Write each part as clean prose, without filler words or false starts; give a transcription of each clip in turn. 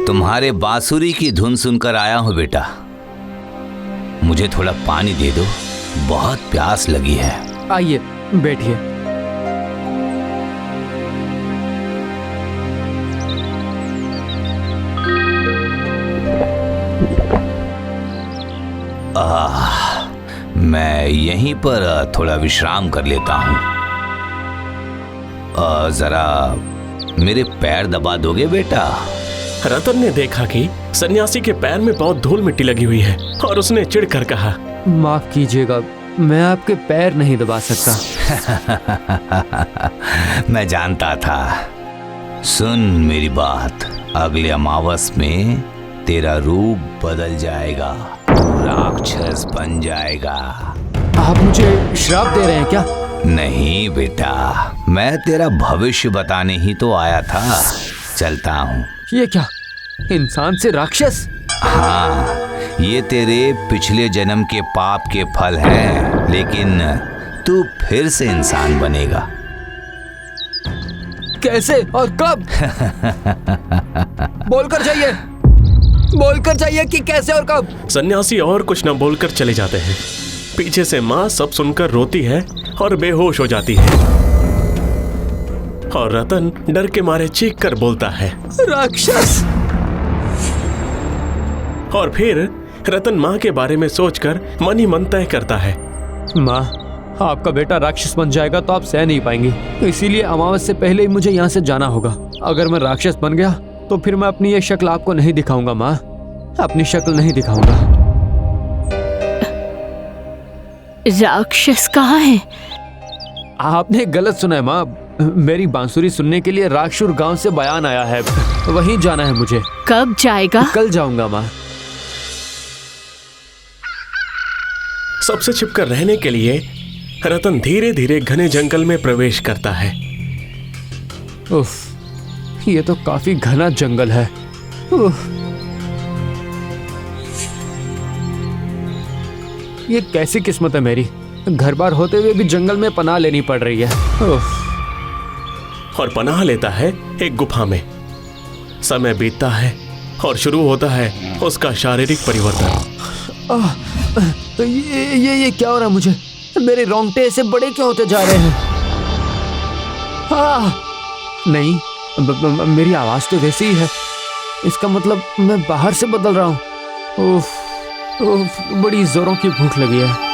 तुम्हारे बांसुरी की धुन सुनकर आया हूं बेटा। मुझे थोड़ा पानी दे दो, बहुत प्यास लगी है। आइए बैठिए। मैं यहीं पर थोड़ा विश्राम कर लेता हूँ। जरा मेरे पैर दबा दोगे बेटा? रतन ने देखा कि सन्यासी के पैर में बहुत धूल मिट्टी लगी हुई है और उसने चिढ़कर कहा, माफ कीजिएगा, मैं आपके पैर नहीं दबा सकता। मैं जानता था। सुन मेरी बात, अगले अमावस में तेरा रूप बदल जाएगा, तू राक्षस बन जाएगा। आप मुझे श्राप दे रहे हैं क्या? नहीं बेटा, मैं तेरा भविष्य बताने ही तो आया था। चलता हूँ। ये क्या, इंसान से राक्षस? हाँ, ये तेरे पिछले जन्म के पाप के फल हैं, लेकिन तू फिर से इंसान बनेगा। कैसे और कब? बोलकर जाइए, बोलकर जाइए कि कैसे और कब। सन्यासी और कुछ न बोलकर चले जाते हैं। पीछे से माँ सब सुनकर रोती है और बेहोश हो जाती है और रतन डर के मारे चीख कर बोलता है, राक्षस। और फिर रतन माँ के बारे में सोचकर मन ही मन तय करता है, माँ, आपका बेटा राक्षस बन जाएगा तो आप सह नहीं पाएंगे, इसीलिए अमावस से पहले ही मुझे यहाँ से जाना होगा। अगर मैं राक्षस बन गया तो फिर मैं अपनी ये शक्ल आपको नहीं दिखाऊंगा माँ, अपनी शक्ल नहीं दिखाऊंगा। राक्षस कहाँ है? आपने गलत सुना है माँ, मेरी बांसुरी सुनने के लिए राक्षुर गांव से बयान आया है, वहीं जाना है मुझे। कब जाएगा? कल जाऊंगा माँ। सबसे छिपकर रहने के लिए रतन धीरे धीरे घने जंगल में प्रवेश करता है। उफ, ये तो काफी घना जंगल है। उफ, ये कैसी किस्मत है मेरी, घर बार होते हुए भी जंगल में पनाह लेनी पड़ रही है। और पनाह लेता है एक गुफा में। समय बीतता है और शुरू होता है उसका शारीरिक परिवर्तन। ये क्या हो रहा है मुझे? मेरे रोंगटे ऐसे बड़े क्यों होते जा रहे हैं? नहीं, मेरी आवाज तो वैसी ही है, इसका मतलब मैं बाहर से बदल रहा हूँ। उफ, बड़ी जोरों की भूख लगी है।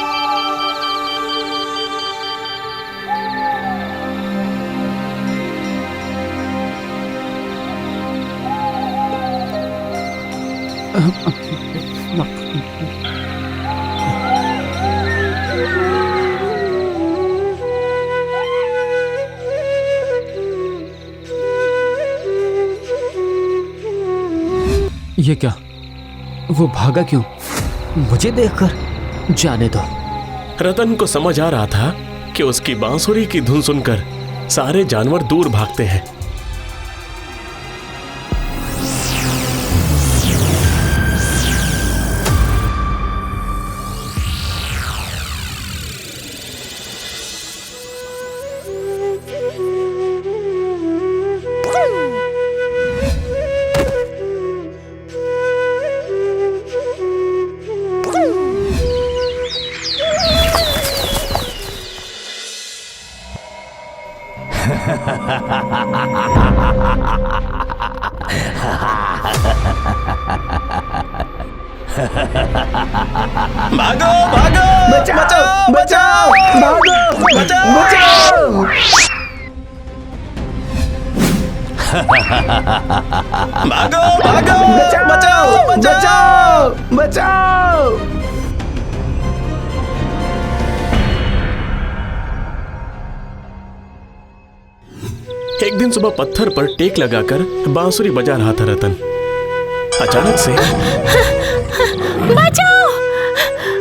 ये क्या, वो भागा क्यों? मुझे देखकर? जाने दो। रतन को समझ आ रहा था कि उसकी बांसुरी की धुन सुनकर सारे जानवर दूर भागते हैं। भागो भागो, बचाओ बचाओ, भागो बचाओ बचाओ। भागो भागो, बचाओ बचाओ बचाओ। एक दिन सुबह पत्थर पर टेक लगाकर बांसुरी बजा रहा था रतन। अचानक से बचाओ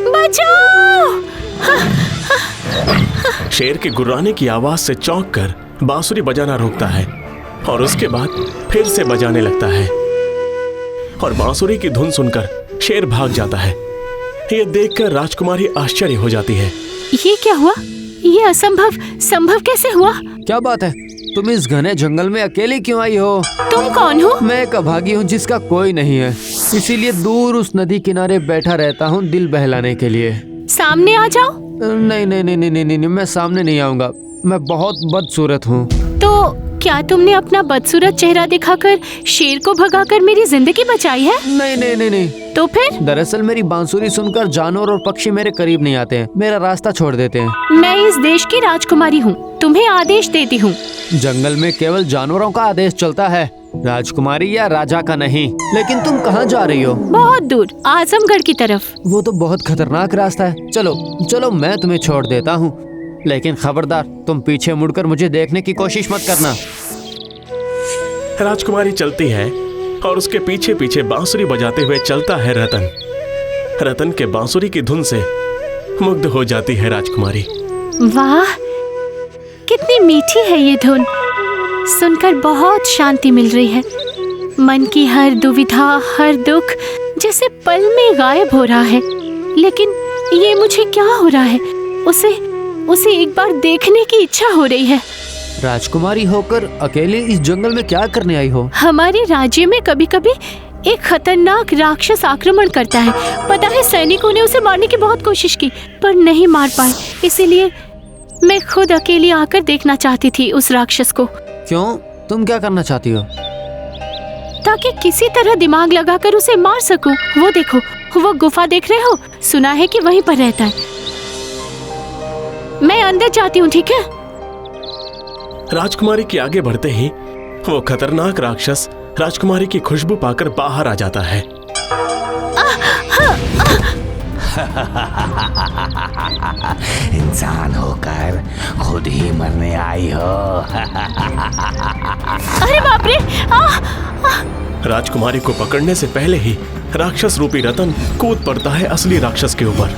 बचाओ। शेर के गुर्राने की आवाज से चौंक कर बांसुरी बजाना रोकता है और उसके बाद फिर से बजाने लगता है और बांसुरी की धुन सुनकर शेर भाग जाता है। यह देखकर राजकुमारी आश्चर्य हो जाती है। ये क्या हुआ? ये असंभव संभव कैसे हुआ? क्या बात है? तुम इस घने जंगल में अकेले क्यों आई हो? तुम कौन हो? मैं एक अभागी हूँ जिसका कोई नहीं है, इसीलिए दूर उस नदी किनारे बैठा रहता हूँ दिल बहलाने के लिए। सामने आ जाओ। नहीं नहीं नहीं नहीं नहीं नहीं, मैं सामने नहीं आऊंगा। मैं बहुत बदसूरत हूँ। तो क्या तुमने अपना बदसूरत चेहरा दिखाकर शेर को भगाकर मेरी जिंदगी बचाई है? नहीं नहीं नहीं नहीं। तो फिर? दरअसल मेरी बांसुरी सुनकर जानवर और पक्षी मेरे करीब नहीं आते हैं, मेरा रास्ता छोड़ देते हैं। मैं इस देश की राजकुमारी हूँ, तुम्हें आदेश देती हूँ। जंगल में केवल जानवरों का आदेश चलता है, राजकुमारी या राजा का नहीं। लेकिन तुम कहाँ जा रही हो? बहुत दूर, आजमगढ़ की तरफ। वो तो बहुत खतरनाक रास्ता है। चलो चलो, मैं तुम्हें छोड़ देता हूँ, लेकिन खबरदार तुम पीछे मुड़कर मुझे देखने की कोशिश मत करना। राजकुमारी चलती है और उसके पीछे पीछे बांसुरी बजाते हुए चलता है रतन। रतन के बांसुरी की धुन से मुग्ध हो जाती है राजकुमारी। वाह, कितनी मीठी है ये धुन, सुनकर बहुत शांति मिल रही है। मन की हर दुविधा, हर दुख जैसे पल में गायब हो रहा है। लेकिन ये मुझे क्या हो रहा है? उसे एक बार देखने की इच्छा हो रही है। राजकुमारी होकर अकेले इस जंगल में क्या करने आई हो? हमारे राज्य में कभी कभी एक खतरनाक राक्षस आक्रमण करता है। पता है, सैनिकों ने उसे मारने की बहुत कोशिश की पर नहीं मार पाए। इसीलिए मैं खुद अकेली आकर देखना चाहती थी उस राक्षस को। क्यों? तुम क्या करना चाहती हो? ताकि किसी तरह दिमाग लगाकर उसे मार सकूं। वो देखो, वो गुफा देख रहे हो? सुना है कि वहीं पर रहता है। मैं अंदर जाती हूँ, ठीक है? राजकुमारी के आगे बढ़ते ही वो खतरनाक राक्षस राजकुमारी की खुशबू पाकर बाहर आ जाता है। इंसान होकर खुद ही मरने आई हो। अरे बाप रे! राजकुमारी को पकड़ने से पहले ही राक्षस रूपी रतन कूद पड़ता है असली राक्षस के ऊपर।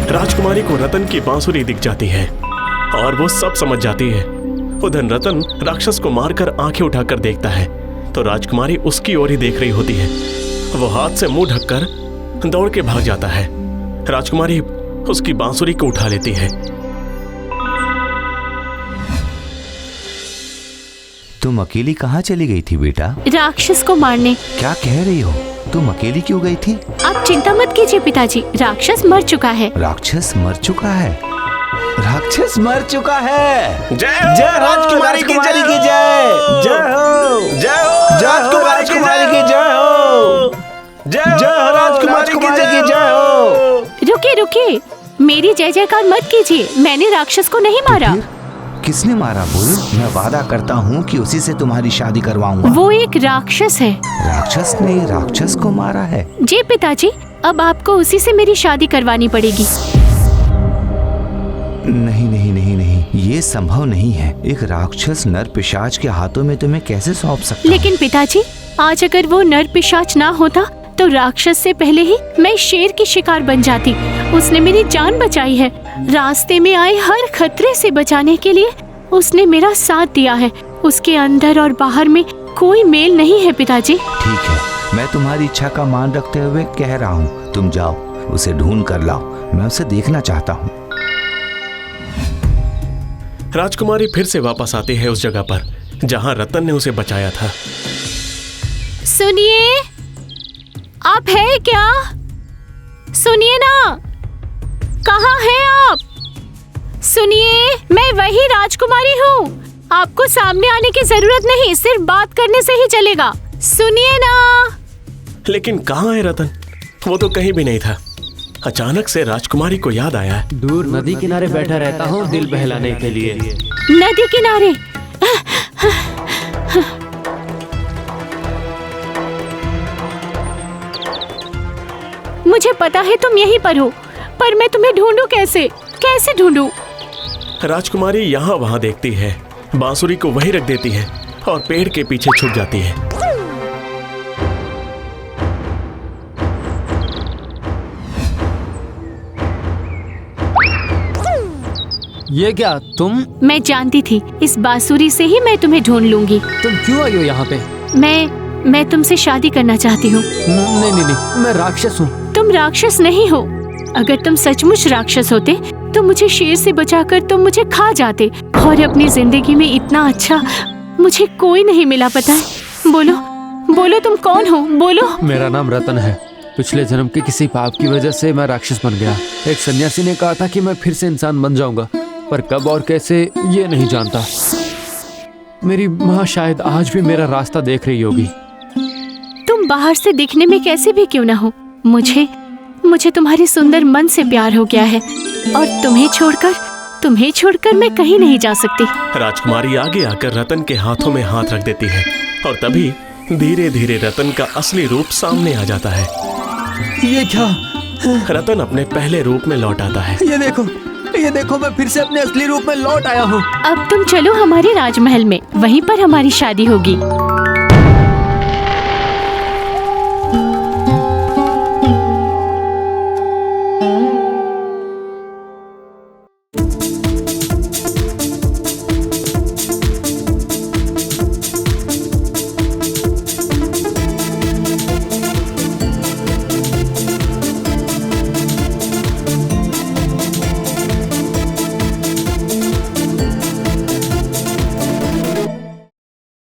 राजकुमारी को रतन की बांसुरी दिख जाती है और वो सब समझ जाती है। उधर रतन राक्षस को मारकर आंखें उठाकर देखता है तो राजकुमारी उसकी ओर ही देख रही होती है। वो हाथ से मुंह ढककर दौड़ के भाग जाता है। राजकुमारी उसकी बांसुरी को उठा लेती है। तुम अकेली कहाँ चली गई थी बेटा? राक्षस को मारने। क्या कह रही हो? तुम अकेली क्यों गई थी? आप चिंता मत कीजिए पिताजी, राक्षस मर चुका है। राक्षस मर चुका है? राक्षस मर चुका है? जय राजकुमारी की जय! जय हो! जय हो! राजकुमारी की जय हो! जय हो राजकुमारी की जय हो! रुकिए, मेरी जय जयकार मत कीजिए। मैंने राक्षस को नहीं मारा। किसने मारा? बोलो, मैं वादा करता हूँ कि उसी से तुम्हारी शादी करवाऊंगा। वो एक राक्षस है। राक्षस ने राक्षस को मारा है? जी पिताजी, अब आपको उसी से मेरी शादी करवानी पड़ेगी। नहीं नहीं नहीं नहीं, ये संभव नहीं है। एक राक्षस नर पिशाच के हाथों में तुम्हें कैसे सौंप सकता? लेकिन पिताजी, आज अगर वो नर पिशाच ना होता तो राक्षस से पहले ही मैं शेर की शिकार बन जाती। उसने मेरी जान बचाई है। रास्ते में आए हर खतरे से बचाने के लिए उसने मेरा साथ दिया है। उसके अंदर और बाहर में कोई मेल नहीं है पिताजी। ठीक है, मैं तुम्हारी इच्छा का मान रखते हुए कह रहा हूँ, तुम जाओ, उसे ढूंढ कर लाओ। मैं उसे देखना चाहता हूँ। राजकुमारी फिर से वापस आती है उस जगह पर जहाँ रतन ने उसे बचाया था। सुनिए, आप हैं क्या? सुनिए ना, कहाँ हैं आप? सुनिए, मैं वही राजकुमारी हूँ। आपको सामने आने की जरूरत नहीं, सिर्फ बात करने से ही चलेगा। सुनिए ना। लेकिन कहाँ है रतन? वो तो कहीं भी नहीं था। अचानक से राजकुमारी को याद आया, दूर नदी किनारे बैठा रहता हूँ दिल बहलाने के लिए। नदी किनारे? मुझे पता है तुम यहीं पर हो, पर मैं तुम्हें ढूंढूं कैसे ढूंढूं? राजकुमारी यहाँ वहाँ देखती है, बांसुरी को वहीं रख देती है और पेड़ के पीछे छुप जाती है। ये क्या तुम मैं जानती थी इस बांसुरी से ही मैं तुम्हें ढूंढ लूंगी। तुम क्यों आई हो यहाँ पे? मैं तुमसे शादी करना चाहती हूँ। नहीं नहीं नहीं, मैं राक्षस हूँ। तुम राक्षस नहीं हो। अगर तुम सचमुच राक्षस होते तो मुझे शेर से बचाकर तुम मुझे खा जाते, और अपनी जिंदगी में इतना अच्छा मुझे कोई नहीं मिला। पता है? बोलो बोलो, तुम कौन हो? बोलो। मेरा नाम रतन है। पिछले जन्म के किसी पाप की वजह से मैं राक्षस बन गया। एक सन्यासी ने कहा था कि मैं फिर से इंसान बन जाऊंगा, पर कब और कैसे ये नहीं जानता। मेरी माँ शायद आज भी मेरा रास्ता देख रही होगी। तुम बाहर से दिखने में कैसे भी क्यों ना हो, मुझे तुम्हारे सुंदर मन से प्यार हो गया है, और तुम्हें छोड़कर मैं कहीं नहीं जा सकती। राजकुमारी आगे आकर रतन के हाथों में हाथ रख देती है, और तभी धीरे धीरे रतन का असली रूप सामने आ जाता है। ये क्या? रतन अपने पहले रूप में लौट आता है। ये देखो, मैं फिर से अपने असली रूप में लौट आया हूँ। अब तुम चलो हमारे राजमहल में, वहीं पर हमारी शादी होगी।